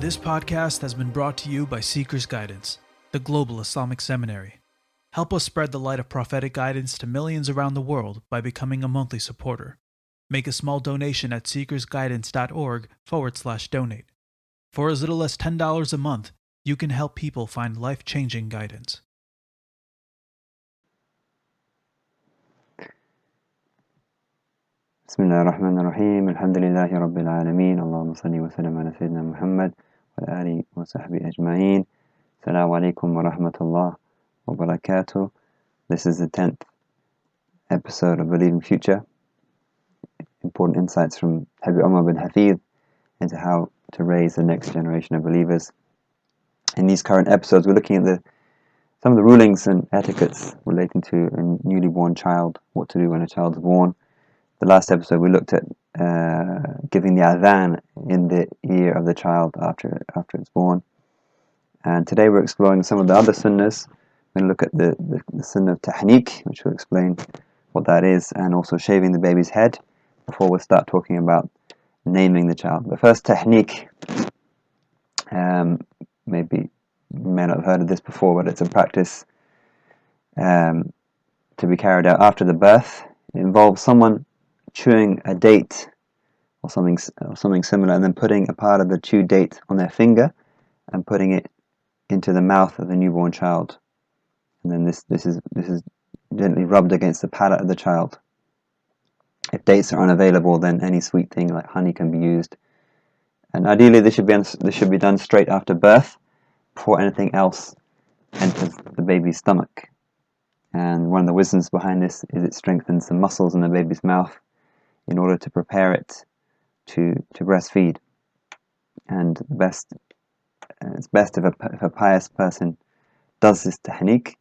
This podcast has been brought to you by Seeker's Guidance, the global Islamic seminary. Help us spread the light of prophetic guidance to millions around the world by becoming a monthly supporter. Make a small donation at seekersguidance.org/donate. For as little as $10 a month, you can help people find life-changing guidance. بسم الله الرحمن الرحيم الحمد لله رب العالمين اللهم صل وسلم على سيدنا محمد وعلى آله وصحبه أجمعين. Assalamu alaikum wa rahmatullah wa barakatuh. This is the 10th episode of Believing Future. Important insights from Habib Umar bin Hafid into how to raise the next generation of believers. In these current episodes, we're looking at some of the rulings and etiquettes relating to a newly born child, what to do when a child is born. The last episode we looked at giving the adhan in the ear of the child after it's born. And today we're exploring some of the other sunnahs. We're going to look at the sunnah of tahnik, which will explain what that is, and also shaving the baby's head before we start talking about naming the child. But first, tahnik. Maybe you may not have heard of this before, but it's a practice to be carried out after the birth. It involves someone chewing a date or something similar, and then putting a part of the chewed date on their finger and putting it into the mouth of the newborn child, and then this is gently rubbed against the palate of the child. If dates are unavailable, then any sweet thing like honey can be used, and ideally this should be done straight after birth, before anything else enters the baby's stomach. And one of the wisdoms behind this is it strengthens the muscles in the baby's mouth in order to prepare it to breastfeed. And it's best if a pious person does this tahnik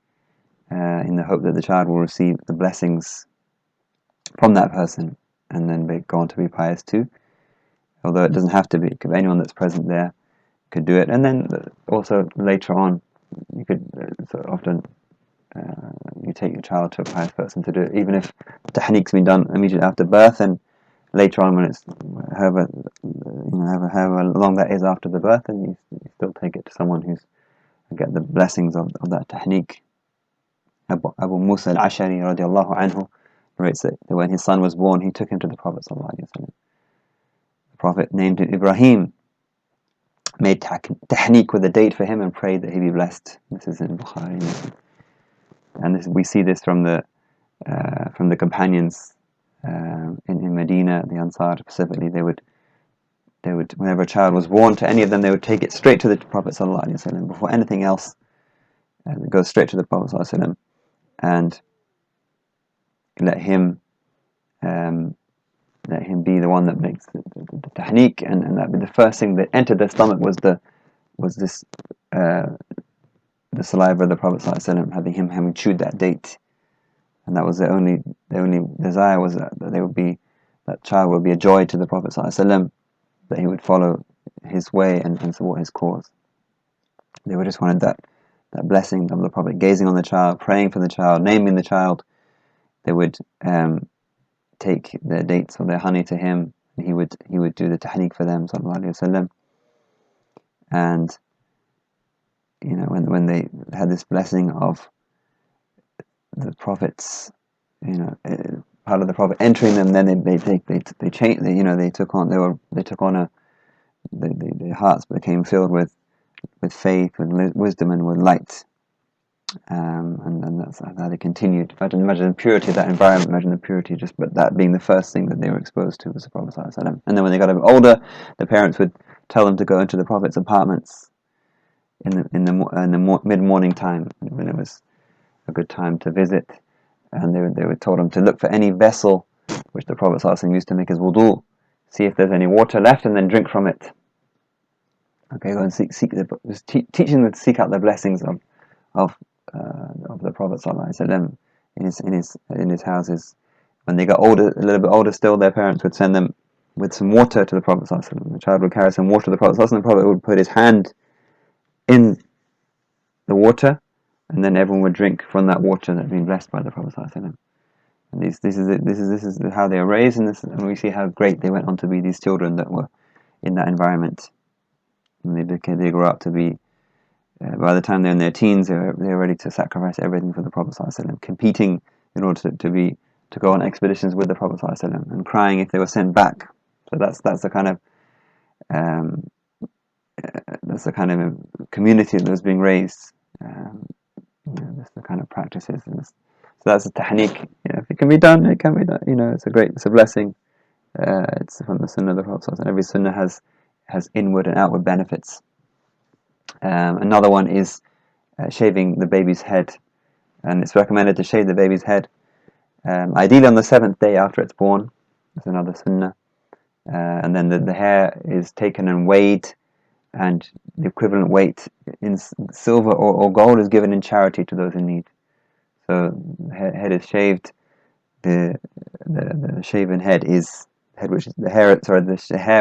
in the hope that the child will receive the blessings from that person and then go on to be pious too. Although it doesn't have to be, because anyone that's present there could do it. And then also later on, you could often you take your child to a pious person to do it, even if tahnik's been done immediately after birth, and later on when it's however long that is after the birth, and you still take it to someone who's get the blessings of that tahnik. Abu Musa al-Ashari radiallahu anhu narrates that when his son was born, he took him to the Prophet sallallahu alaihi wasallam. The Prophet named him Ibrahim, made tahnik with a date for him, and prayed that he be blessed. This is in Bukhari. And we see this from the companions in Medina, the Ansar specifically. They would, whenever a child was born to any of them, they would take it straight to the Prophet sallallahu alaihi wasallam before anything else. Go straight to the Prophet sallallahu alaihi wasallam and let him be the one that makes the tahnik, and that be the first thing that entered their stomach was the saliva of the Prophet ﷺ, having chewed that date. And that was the only desire, was that that child would be a joy to the Prophet ﷺ, that he would follow his way and support his cause. They would just wanted that blessing of the Prophet, gazing on the child, praying for the child, naming the child. They would take their dates or their honey to him, and he would do the tahnik for them, sallallahu alaihi wasallam. And when they had this blessing of the Prophet's, part of the Prophet entering them, then they changed. Their hearts became filled with faith, with wisdom, and with light. And that's how they continued. Imagine the purity of that environment. Imagine the purity, but that being the first thing that they were exposed to was the Prophet ﷺ. And then when they got a bit older, the parents would tell them to go into the Prophet's apartments in the mid-morning time, when it was a good time to visit, and they would told them to look for any vessel which the Prophet ﷺ used to make his wudu, see if there's any water left, and then drink from it. Okay, go and teaching them to seek out the blessings of the Prophet ﷺ in his houses. When they got a little bit older still, their parents would send them with some water to the Prophet ﷺ. The child would carry some water to the Prophet ﷺ. The Prophet would put his hand in the water, and then everyone would drink from that water that had been blessed by the Prophet ﷺ. And this is how they were raised, and we see how great they went on to be, these children that were in that environment. And they grow up to be, by the time they're in their teens, they're ready to sacrifice everything for the Prophet ﷺ, competing in order to go on expeditions with the Prophet ﷺ, and crying if they were sent back. So that's the kind of community that was being raised. That's the kind of practices. So that's a tahnik. If it can be done, it can be done. It's a blessing. It's from the sunnah of the Prophet ﷺ. Every sunnah has inward and outward benefits. Another one is shaving the baby's head, and it's recommended to shave the baby's head ideally on the 7th day after it's born. That's another sunnah. And then the hair is taken and weighed, and the equivalent weight in silver or gold is given in charity to those in need. So the head is shaved. The shaven head is the hair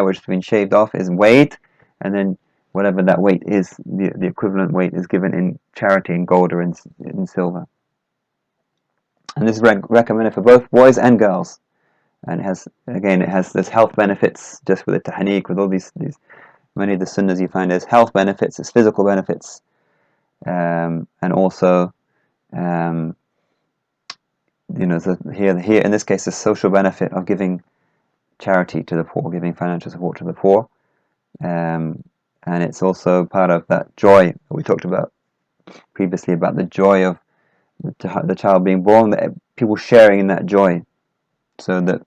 which has been shaved off is weighed, and then whatever that weight is, the equivalent weight is given in charity in gold or in silver. And this is recommended for both boys and girls. And it has this health benefits just with the tahnik, with all these many of the sunnahs you find there's health benefits, there's physical benefits, and also here in this case the social benefit of giving charity to the poor, giving financial support to the poor, and it's also part of that joy that we talked about previously, about the joy of the child being born, that people sharing in that joy, so that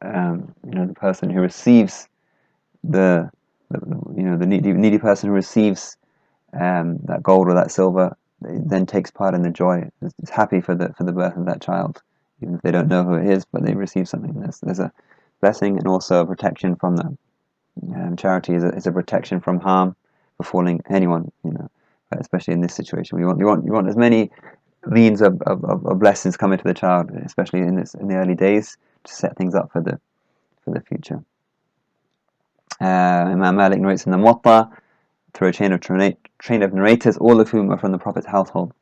the person who receives the needy person who receives that gold or that silver then takes part in the joy. Is happy for the birth of that child, even if they don't know who it is, but they receive something. There's a blessing and also a protection from them. Charity is a protection from harm befalling anyone, but especially in this situation. You want as many means of blessings coming to the child, especially in the early days, to set things up for the future. Imam Malik narrates in the Muwatta through a chain of narrators, all of whom are from the Prophet's household,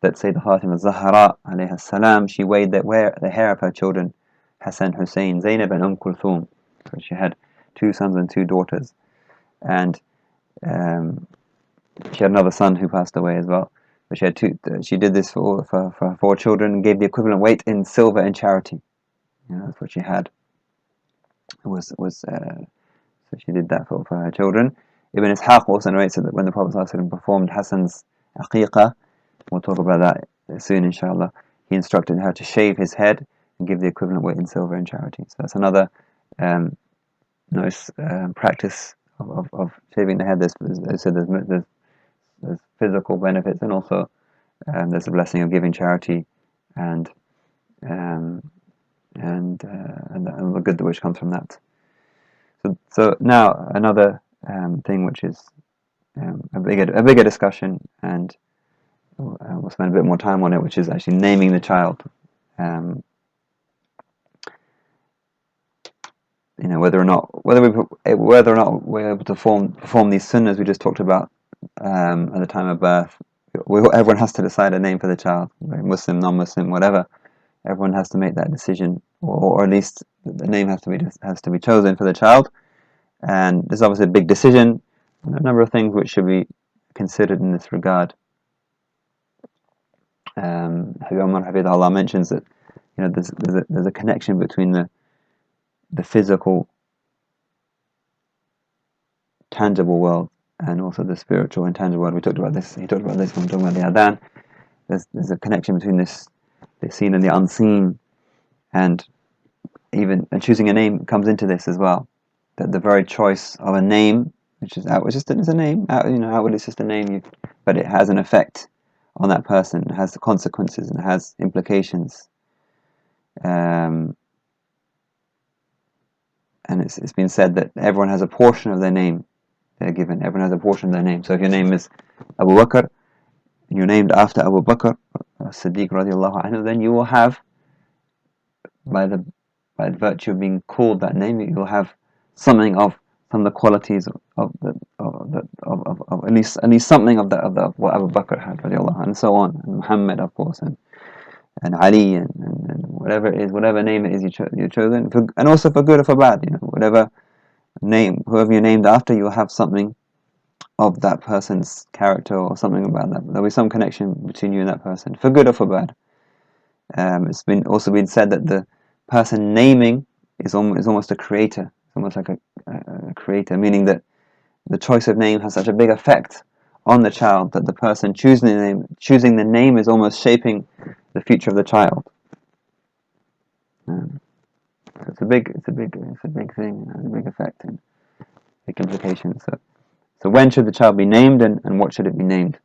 that Sayyidah Fatima Zahra alayha salam, she weighed the hair of her children, Hassan, Hussein, Zainab and Kulthum. So she had 2 sons and 2 daughters, and she had another son who passed away as well. But she had 2. She did this for 4 children, and gave the equivalent weight in silver in charity. That's what she had. So she did that for her children. Ibn Ishaq also narrates that when the Prophet ﷺ performed Hassan's aqiqah, we'll talk about that soon inshallah, he instructed her to shave his head and give the equivalent weight in silver in charity. So that's another nice practice of shaving the head. There's physical benefits, and also there's the blessing of giving charity and the good which comes from that. So now another thing which is a bigger discussion, and we'll spend a bit more time on it, which is actually naming the child. Whether or not we're able to perform these sunnahs we just talked about at the time of birth. Everyone has to decide a name for the child, Muslim, non-Muslim, whatever. Everyone has to make that decision, or at least the name has to be chosen for the child. And there's obviously a big decision, and a number of things which should be considered in this regard. Habib Umar Hafidhullah mentions that there's a connection between the physical, tangible world and also the spiritual, intangible world. He talked about this when we were talking about the adhan. There's a connection between the seen and the unseen, and choosing a name comes into this as well. That the very choice of a name, which is outward, it's a name. Outward it's just a name, but it has an effect on that person. It has consequences and it has implications. And it's been said that everyone has a portion of their name they're given. Everyone has a portion of their name. So if your name is Abu Bakr, and you're named after Abu Bakr Siddiq radiallahu anhu, then you will have, by the virtue of being called that name, you'll have something of some of the qualities of at least something of what Abu Bakr had radiallahu anhu, and so on, and Muhammad of course, and Ali, and whatever it is, whatever name it is you're chosen, and also for good or for bad, whatever name, whoever you're named after, you'll have something of that person's character or something about that. There'll be some connection between you and that person, for good or for bad. It's also been said that the person naming is almost a creator. It's almost like a creator, meaning that the choice of name has such a big effect on the child that the person choosing the name is almost shaping the future of the child. So it's a big thing, a big effect and big implications. So when should the child be named, and what should it be named?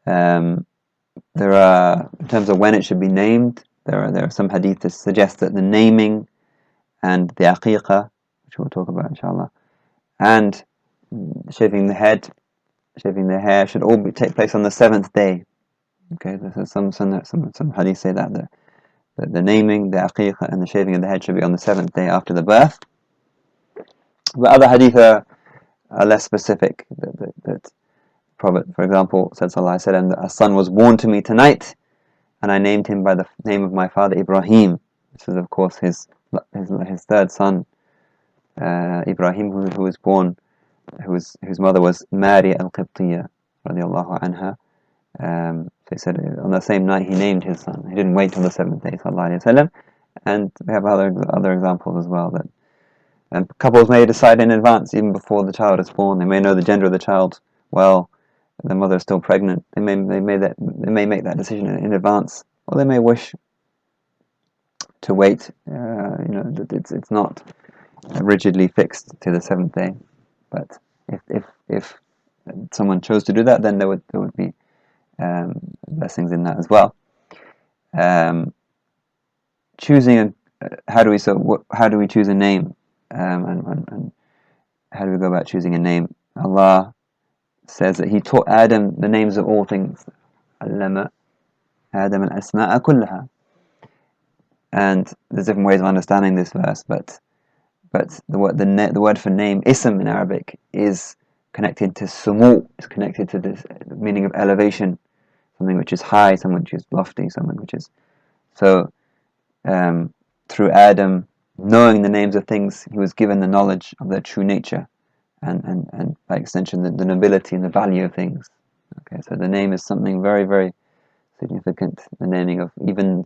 There are, in terms of when it should be named, there are some hadith that suggest that the naming and the aqiqah, which we'll talk about inshallah, and shaving the head, shaving the hair should all take place on the 7th day. Okay, there's some hadith say that the naming, the aqiqah, and the shaving of the head should be on the 7th day after the birth. But other hadith are less specific. That Prophet, for example, said sallallahu alaihi wasallam, that a son was born to me tonight, and I named him by the name of my father Ibrahim. This is, of course, his third son, Ibrahim, who was born, whose mother was Mari al-Qibtiyya, radiallahu anha. So he said on the same night he named his son. He didn't wait till the 7th day, sallallahu alaihi wasallam. And we have other examples as well, that couples may decide in advance, even before the child is born. They may know the gender of the child well. The mother is still pregnant. They may make that decision in advance, or they may wish to wait. It's not rigidly fixed to the 7th day. But if someone chose to do that, then there would be blessings in that as well. Choosing how do we choose a name, and how do we go about choosing a name? Allah says that He taught Adam the names of all things. Allama Adam al-asma'a kullaha. And there's different ways of understanding this verse, but the word for name, ism in Arabic, is connected to sumu. It's connected to this meaning of elevation, something which is high, something which is lofty, something which is so. Through Adam knowing the names of things, he was given the knowledge of their true nature, and by extension the nobility and the value of things. Okay, so the name is something very, very significant. The naming of even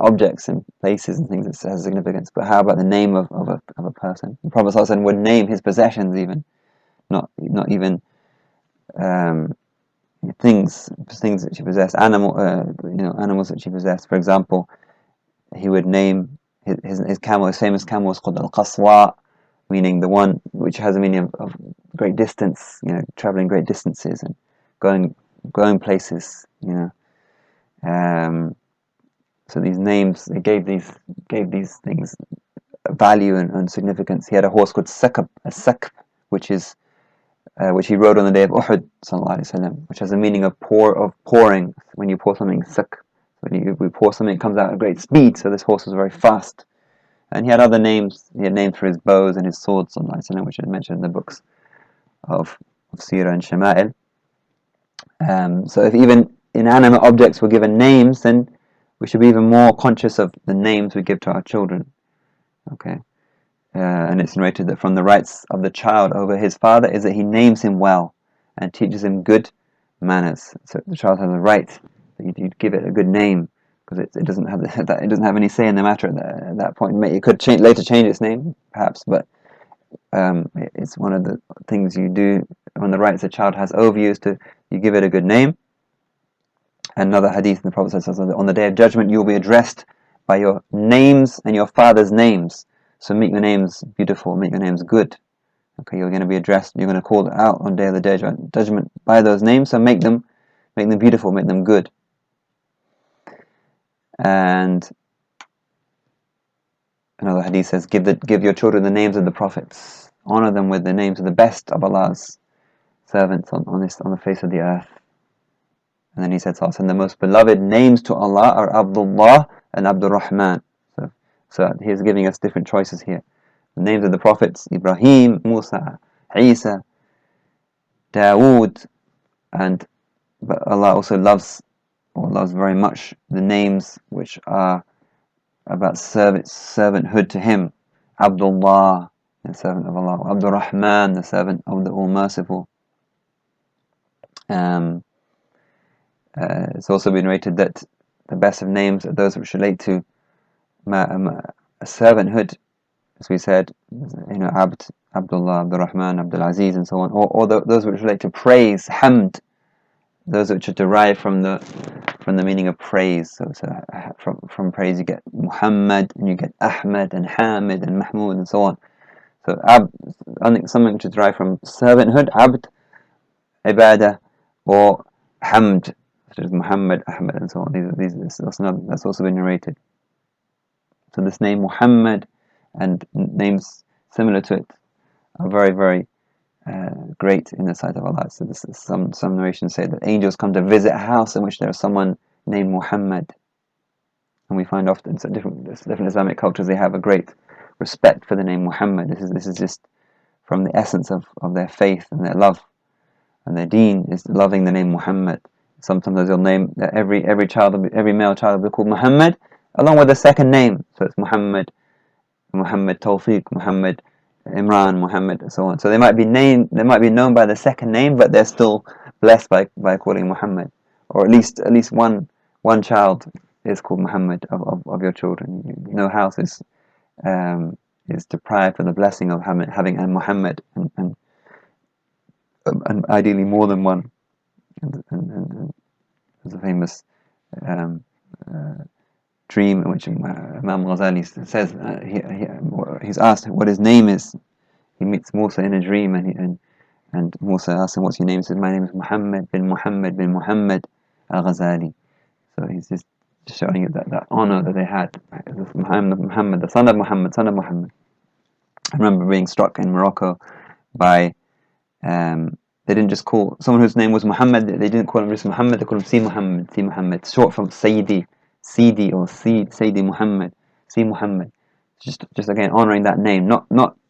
objects and places and things has significance. But how about the name of a person? The Prophet ﷺ would name his possessions, even not even things that she possessed, animals that she possessed. For example, he would name his camel. His famous camel is called al-Qaswa, meaning the one which has a meaning of great distance, traveling great distances and going places, So these names, they gave these things value and significance. He had a horse called Sakb, which he rode on the day of Uhud, sallallahu alaihi wasallam, which has a meaning of pouring. When you pour something, when we pour something, it comes out at great speed. So this horse was very fast. And he had other names. He had names for his bows and his swords, sallallahu alaihi wasallam, which are mentioned in the books of Sirah and Shama'il. So if even inanimate objects were given names, then we should be even more conscious of the names we give to our children. Okay. And it's narrated that from the rights of the child over his father is that he names him well and teaches him good manners. So the child has a right that you give it a good name, because it doesn't have any say in the matter at that point. It could later change its name, perhaps, but it's one of the things you do when the rights the child has over you is you give it a good name. Another hadith, the Prophet says, on the day of judgment you will be addressed by your names and your father's names. So make your names beautiful, make your names good. Okay, you're going to be addressed, you're going to call out on the day of the judgment by those names, so make them beautiful, make them good. And another hadith says, give your children the names of the prophets, honor them with the names of the best of Allah's servants on the face of the earth. And then he said, the most beloved names to Allah are Abdullah and Abdul Rahman. So he's giving us different choices here. The names of the prophets: Ibrahim, Musa, Isa, Dawood, but Allah also loves very much the names which are about servanthood to Him. Abdullah the servant of Allah. Abdul Rahman, the servant of the All Merciful. It's also been rated that the best of names are those which relate to servanthood, as we said, Abd, Abdullah, Abdul Rahman, Abdul Aziz, and so on, or those which relate to praise, hamd, those which are derived from the meaning of praise. So from praise you get Muhammad, and you get Ahmed, and Hamid, and Mahmud, and so on. So something which is derived from servanthood, Abd, Ibadah, or Hamd, such as Muhammad, Ahmed, and so on. That's also been narrated. So this name Muhammad and names similar to it are very, very great in the sight of Allah. So this is, some narrations say that angels come to visit a house in which there is someone named Muhammad, and we find often different Islamic cultures, they have a great respect for the name Muhammad. This is just from the essence of their faith and their love, and their deen is loving the name Muhammad. Sometimes they'll name every male child will be called Muhammad along with a second name. So it's Muhammad Tawfiq, Muhammad Imran, Muhammad, and so on. So they might be known by the second name, but they're still blessed by calling Muhammad. Or at least one child is called Muhammad of your children. No house is deprived of the blessing of having a Muhammad, and ideally more than one. And there's a famous dream in which Imam Ghazali says he's asked what his name is. He meets Musa in a dream, and Musa asks him, "What's your name?" He says, "My name is Muhammad bin Muhammad al-Ghazali." So he's just showing you that honor that they had. Muhammad, the son of Muhammad. I remember being struck in Morocco by they didn't just call someone whose name was Muhammad. They didn't call him just Muhammad. They called him Si Muhammad, short from Sayyidi or Sayyidi Muhammad, Si Muhammad. Just again honoring that name, not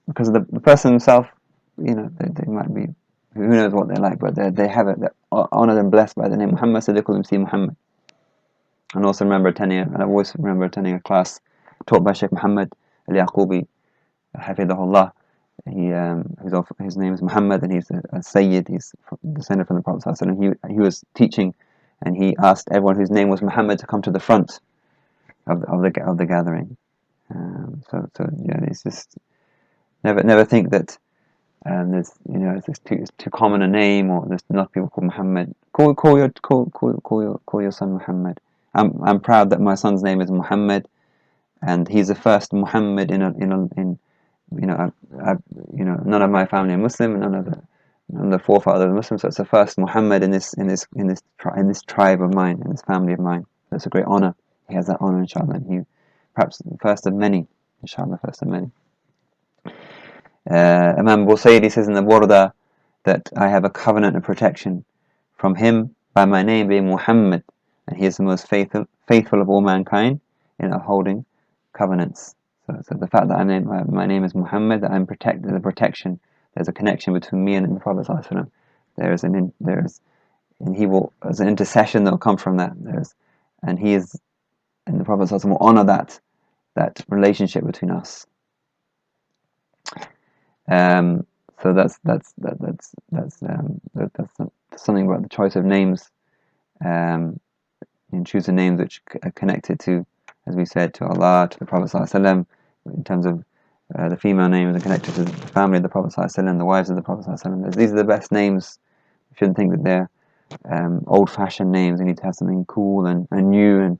because of the person himself. They might be, who knows what they're like, but they have it. They're honored and blessed by the name Muhammad, so they call him Si Muhammad. And also I always remember attending a class taught by Shaykh Muhammad al-Yaqubi, Hafidahullah. His name is Muhammad, and he's a Sayyid. He's descended from the Prophet ﷺ. He was teaching, and he asked everyone whose name was Muhammad to come to the front of the gathering. It's just never think that it's too common a name, or there's not people called Muhammad. Call your son Muhammad. I'm proud that my son's name is Muhammad, and he's the first Muhammad none of my family are Muslim, none of the forefathers are Muslim, so it's the first Muhammad in this tribe of mine, in this family of mine. So it's a great honor. He has that honor, inshallah, and he perhaps the first of many, inshallah, first of many. Imam Busayri says in the Burda that I have a covenant of protection from him by my name being Muhammad, and he is the most faithful of all mankind in upholding covenants. So the fact that my name is Muhammad, that I'm protected, the protection, there's a connection between me and the Prophet ﷺ. There's an intercession that will come from that. And the Prophet ﷺ will honor that relationship between us. So that's something about the choice of names. And choosing names which are connected to, as we said, to Allah, to the Prophet ﷺ. In terms of the female names are connected to the family of the Prophet ﷺ, the wives of the Prophet ﷺ. These are the best names. You shouldn't think that they're old-fashioned names. You need to have something cool and new and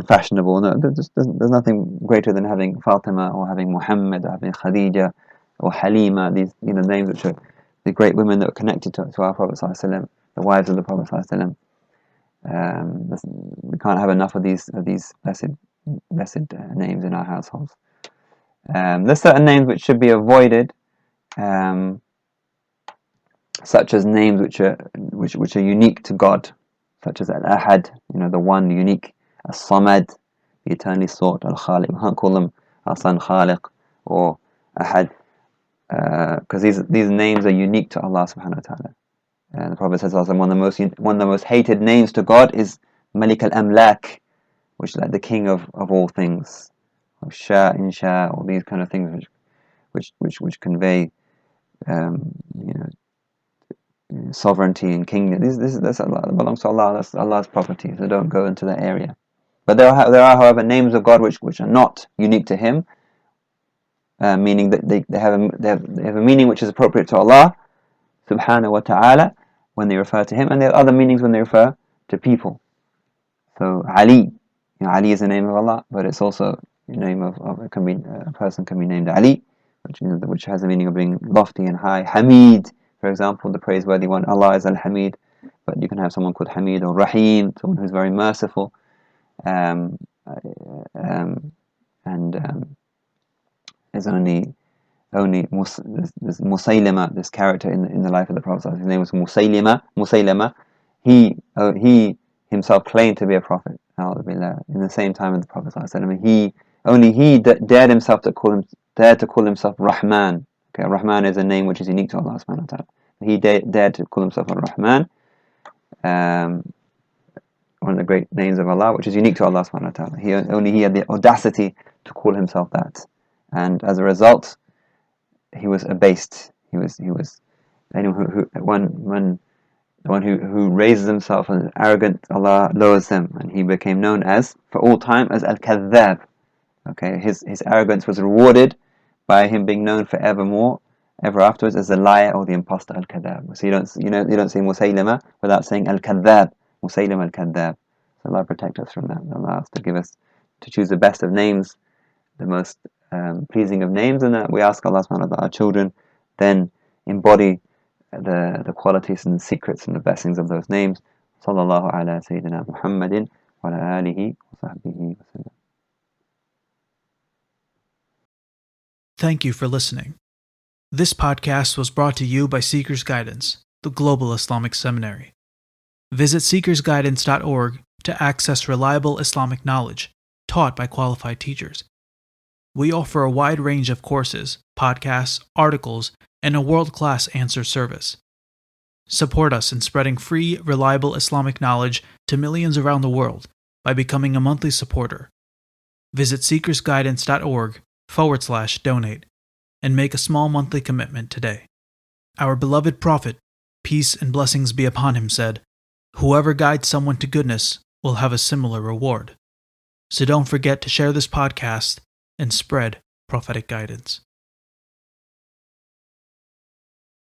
fashionable. No, there's nothing greater than having Fatima, or having Muhammad, or having Khadija, or Halima. These names which are the great women that are connected to our Prophet ﷺ, the wives of the Prophet ﷺ. We can't have enough of these blessed names in our households. There's certain names which should be avoided, such as names which are unique to God, such as Al-Ahad, the one, the unique, As-Samad, the eternally sought, Al-Khaliq. We can't call them Hasan Khaliq or Ahad, because these names are unique to Allah subhanahu wa ta'ala. The Prophet says also one of the most hated names to God is Malik al-Amlak, which is like the king of all things, or Shah, Insha, all these kind of things which convey you know, sovereignty and kingdom. That's Allah, belongs to Allah. That's Allah's property. So don't go into that area. But there are, however, names of God which are not unique to Him, meaning that they have a meaning which is appropriate to Allah, Subhanahu wa Taala, when they refer to Him, and there are other meanings when they refer to people. So Ali, Ali is the name of Allah, but it's also the name of it can be a person can be named Ali, which has the meaning of being lofty and high. Hamid, for example, the praiseworthy one. Allah is Al-Hamid, but you can have someone called Hamid or Rahim, someone who's very merciful. And there's only this Musaylima, this character in the life of the Prophet. His name was Musaylima. He himself claimed to be a prophet. In the same time as the Prophet. He dared to call himself Rahman. Okay, Rahman is a name which is unique to Allah subhanahu wa ta'ala. He dared to call himself Ar-Rahman, one of the great names of Allah, which is unique to Allah subhanahu wa ta'ala. He had the audacity to call himself that, and as a result, he was abased. He was anyone who raises himself as arrogant, Allah lowers him, and he became known as, for all time, as Al-Kadhab. Okay, his arrogance was rewarded by him being known forevermore, ever afterwards, as the liar or the impostor, Al-Kadhab. So you don't say Musaylima without saying Al-Kadhab, Musaylima Al-Kadhab. So Allah protect us from that. Allah has to give us to choose the best of names, the most pleasing of names, and that we ask Allah subhanahu wa ta'ala that our children then embody the qualities and the secrets and the blessings of those names. Sallallahu ala Sayyidina Muhammadin wa ala alihi wa sahbihi wa sallam. Thank you for listening. This podcast was brought to you by Seeker's Guidance, the Global Islamic Seminary. Visit seekersguidance.org to access reliable Islamic knowledge taught by qualified teachers. We offer a wide range of courses, podcasts, articles, and a world-class answer service. Support us in spreading free, reliable Islamic knowledge to millions around the world by becoming a monthly supporter. Visit seekersguidance.org/donate and make a small monthly commitment today. Our beloved Prophet, peace and blessings be upon him, said, "Whoever guides someone to goodness will have a similar reward." So don't forget to share this podcast and spread prophetic guidance.